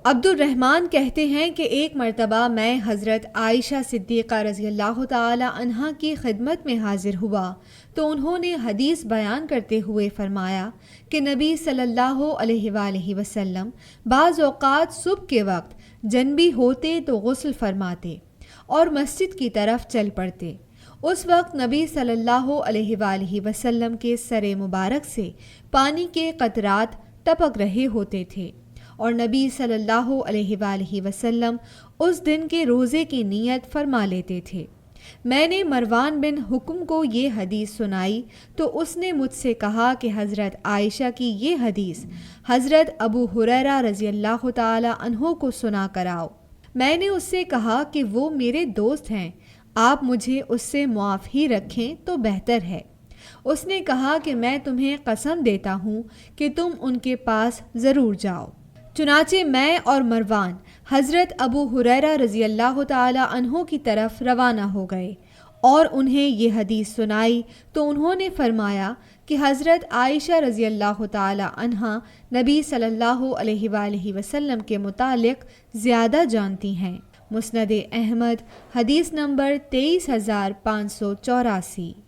عبد الرحمن کہتے ہیں کہ ایک مرتبہ میں حضرت عائشہ صدیقہ رضی اللہ تعالی عنہا کی خدمت میں حاضر ہوا تو انہوں نے حدیث بیان کرتے ہوئے فرمایا کہ نبی صلی اللہ علیہ وآلہ وسلم بعض اوقات صبح کے وقت جنبی ہوتے تو غسل فرماتے اور مسجد کی طرف چل پڑتے۔ اس وقت نبی صلی اللہ علیہ وآلہ وسلم کے سر مبارک سے پانی کے قطرات ٹپک رہے ہوتے تھے اور نبی صلی اللہ علیہ وآلہ وسلم اس دن کے روزے کی نیت فرما لیتے تھے۔ میں نے مروان بن حکم کو یہ حدیث سنائی تو اس نے مجھ سے کہا کہ حضرت عائشہ کی یہ حدیث حضرت ابو ہریرہ رضی اللہ تعالی عنہ کو سنا کراؤ۔ میں نے اس سے کہا کہ وہ میرے دوست ہیں، آپ مجھے اس سے معاف ہی رکھیں تو بہتر ہے۔ اس نے کہا کہ میں تمہیں قسم دیتا ہوں کہ تم ان کے پاس ضرور جاؤ۔ چنانچہ میں اور مروان حضرت ابو ہریرہ رضی اللہ تعالی عنہ کی طرف روانہ ہو گئے اور انہیں یہ حدیث سنائی تو انہوں نے فرمایا کہ حضرت عائشہ رضی اللہ تعالی عنہا نبی صلی اللہ علیہ وآلہ وسلم کے متعلق زیادہ جانتی ہیں۔ مسند احمد حدیث نمبر 23584۔